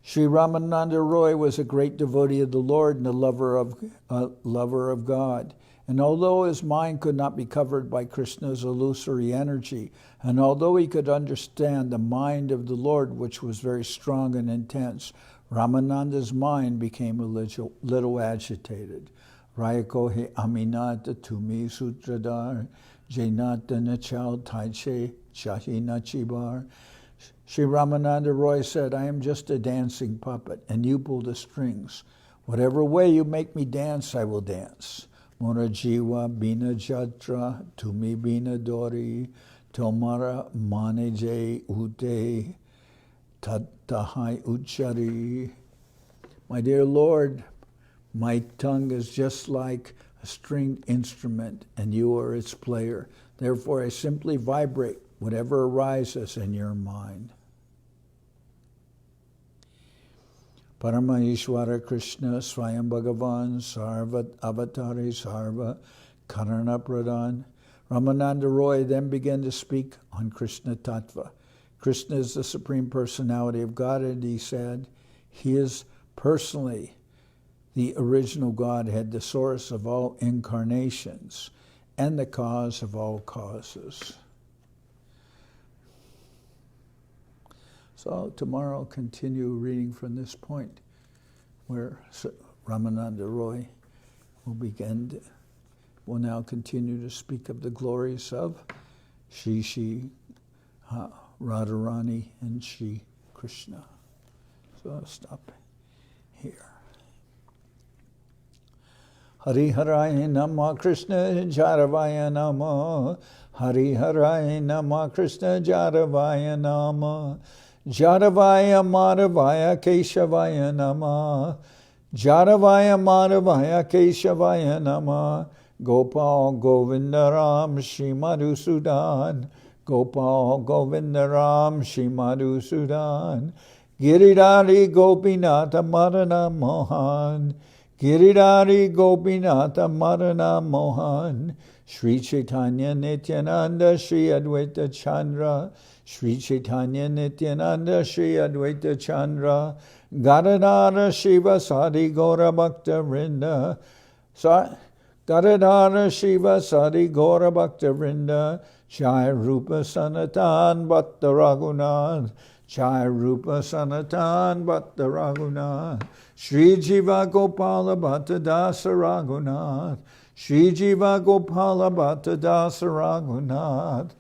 Sri Ramananda Raya was a great devotee of the Lord and a lover of God. And although his mind could not be covered by Krishna's illusory energy, and although he could understand the mind of the Lord, which was very strong and intense, Ramananda's mind became a little agitated. Rayakohe Aminata Tumi Sutradar Jainata Nachal Taiche Shahi Nachibar. Sri Ramananda Roy said, I am just a dancing puppet, and you pull the strings. Whatever way you make me dance, I will dance. Mora Jiva Bina Jatra Tumi Bina Dori Tomara Maneje Ute Tatahai Uchari. My dear Lord, my tongue is just like a stringed instrument, and you are its player. Therefore, I simply vibrate whatever arises in your mind. Parama Ishvara Krishna Swayam Bhagavan Sarva Avatari Sarva Karana Pradhan. Ramananda Roy then began to speak on Krishna Tattva. Krishna is the Supreme Personality of God, and he said, he is personally the original Godhead, the source of all incarnations, and the cause of all causes. So tomorrow I'll continue reading from this point where Ramananda Roy will now continue to speak of the glories of Shri Radharani and Shri Krishna. So I'll stop here. Hari Haraya Nama Krishna Jaravaya Nama Hari Haraya Nama Krishna Jaravaya Nama Jaravaya Madhavaya Keshavaya Nama Jaravaya Madhavaya Keshavaya Nama Gopal Govindaram Shri Madhusudan Gopal Govindaram Shri Madhusudan Giridhari Gopinatha Madana Mohan Giridhari Gopinatha Madana Mohan, Sri Chaitanya Nityananda Sri Advaita Chandra, Sri Chaitanya Nityananda Sri Advaita Chandra, Gadadhara Shiva Sadi Gaura Bhakta Vrinda, Gadadhara Shiva Sadi Gaura Bhakta Vrinda, Jai Rupa Sanatan Bhatta Raghunath, Jai Rupa Sanatan Bhatta Raghunath, Shri Jiva Gopala Bhatta Dasa Raghunath, Shri Jiva Gopala Bhatta Dasa Raghunath,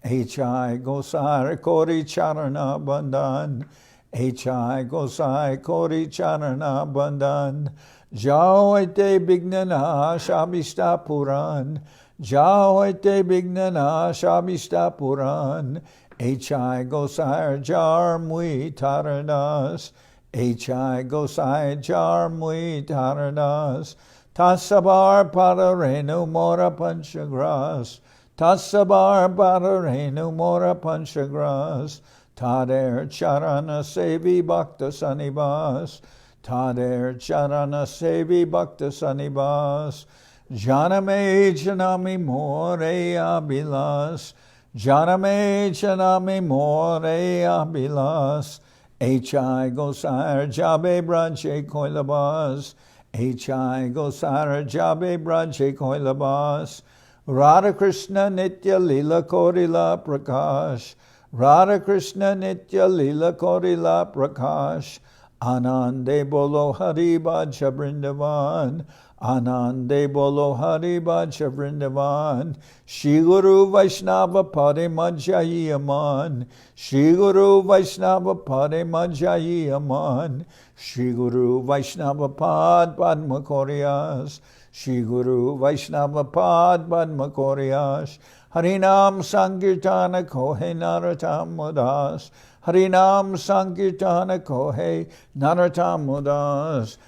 H.I. Gosai Kori Charana Bandhan, H.I. Gosai Kori Charana Bandhan, Jao Ete Bignana Shabista Puran, Jao Ete Bignana Shabista Puran, H.I. Gosai Jar Mui Taradas, H.I. Gosai Jar Mui Taradas, Tasabar Padarenu Mora Panchagras, Tasabar Padarenu Mora Panchagras, Tader Charana Sevi Bhakta Sanibas, Tader Charana Sevi Bhakta Sanibas, Janame Janami More Abilas, Janame Janami More Abilas, H.I. Gosar Jabe Braje Koilabas, H.I. Gosar Jabe Braje Koilabas, Radha Krishna Nitya Lila Korila Prakash, Radha Krishna Nitya Lila Korila Prakash, Anande Bolo Hari Bhaja Vrindavan, Anande Bolo Hari Bhaja Vrindavan, Shri Guru Vaishnava Pade Majai Aman, Shri Guru Vaishnava Pade Majai Aman, Shri Guru Vaishnava Pad Padma Koryas, Shri Guru Vaishnava Pad Padma Koryas, Harinam Sankirtana Kohe Naratam Modas, Harinam Sankirtana Kohe Naratam Modas,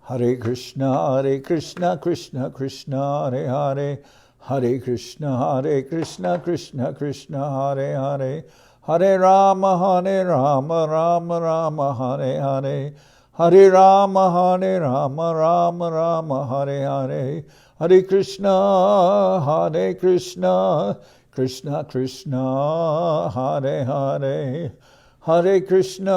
Hare Krishna, Krishna Krishna, Hare Hare, Hare Krishna, Krishna Krishna, Hare Hare, Hare Rama, Rama Rama, Hare Hare, Hare Rama, Rama Rama, Hare Hare, Hare Krishna, Krishna Krishna, Hare Hare, Hare Krishna,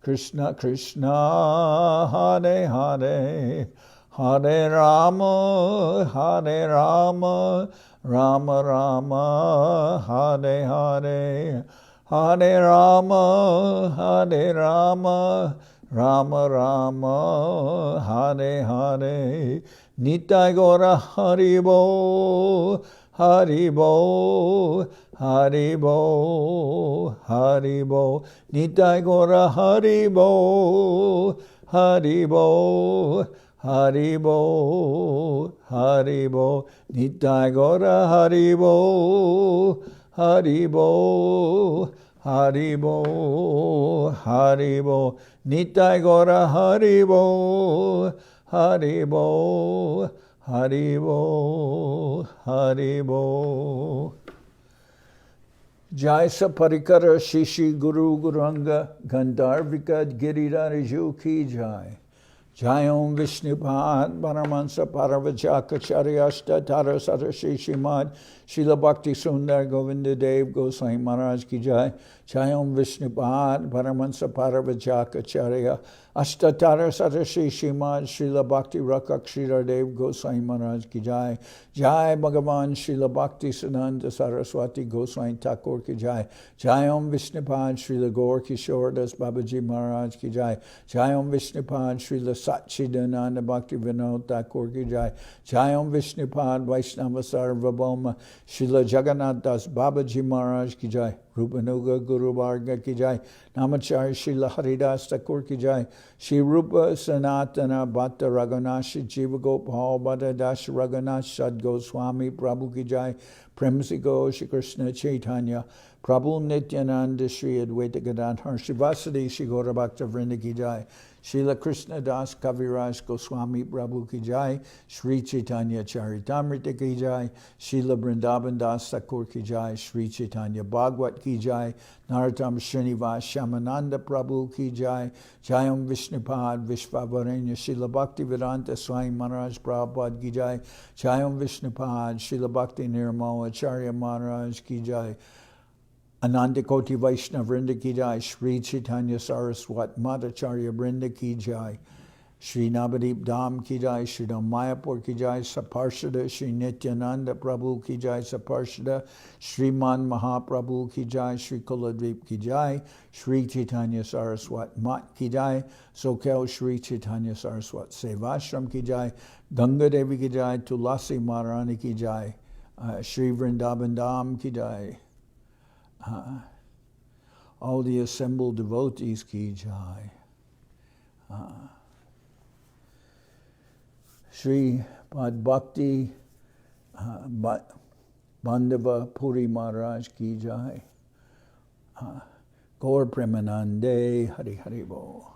Krishna Krishna, Hare Hare, Hare Rama, Rama Rama, Hare Hare, Hare Rama, Rama Rama, Hare Hare, Nitai Gora Haribo, Haribo, Haribo, Haribo, Nitai Gora Haribo, Haribo, Haribo, Haribo, Nitai Gora Haribo, Haribo, Haribo, Haribo, Nitai Gora Haribo, Haribo, Haribo, Haribo. Jaisa Parikara Shishi Guru Guranga Gandharvika Giriraju Ki Jai. Jayom Vishnupad Paramahansa Paravajaka Charyashta Tara Sarashi Shimad Srila Bhakti Sundar Govinda Dev Goswami Maharaj Ki Jai. Jayom Vishnupad Paramahansa Paravajaka Charya Ashtatara Sarashi Shimad Srila Bhakti Rakak Sridhar Dev Goswami Maharaj Ki Jai. Jai Bhagavan Srila Bhakti Siddhanta Saraswati Goswami Thakur Ki Jai. Jayom Vishnupad Srila Gaur Kishore Das Babaji Maharaj Ki Jai. Jayom Vishnupad Srila Satchidananda Bhakti Vinod Thakur Ki Jai. Jayom Vishnupad Vaishnava Sarvabhauma Srila Jagannath Das Babaji Maharaj Ki Jai. Rupanuga Guru Varga Ki Jai. Namacharya Srila Haridas Thakur Ki Jai. Shri Rupa Sanatana Bhatta Raghunath Jiva Gopal Bhatta Das Raghunath Sad Goswami Prabhu Ki Jai. Premsigo Shri Krishna Chaitanya Prabhu Nityananda Shri Advaita Gadadhar Shri Vasadi Shri Gaura Bhakta Vrinda Ki Jai. Srila Krishnadas Kaviraj Goswami Prabhu ki jai, Sri Chaitanya Charitamrita ki jai, Srila Vrindavan Das Thakur ki jai, Sri Chaitanya Bhagwat ki jai, Narottam Srinivas Shamananda Prabhu ki jai, Jayam Vishnupad Vishvavarenya Srila Bhakti Vedanta Swami Maharaj Prabhupada ki jai, Jayam Vishnupad Srila Bhakti Nirmala Acharya Maharaj ki jai, Ananda Koti Vaishnava Vrinda ki jai, Sri Chaitanya Saraswat Madhacharya Vrinda ki jai, Sri Navadip Dham ki jai, Sri Mayapur ki jai, Saparshada, Sri Nityananda Prabhu ki jai, Saparshada, Sriman Mahaprabhu ki jai, Sri Kuladvip ki jai, Sri Chaitanya Saraswat Mat ki jai, Soquel Sri Chaitanya Saraswat Seva Ashram ki jai, Ganga Devi ki jai, Tulasi Maharani ki jai, Sri Vrindavan Dham ki jai. All the assembled devotees ki jai. Sripad Bhakti Bandava Puri Maharaj ki jai. Gaur Premanande Hari Hari Bo.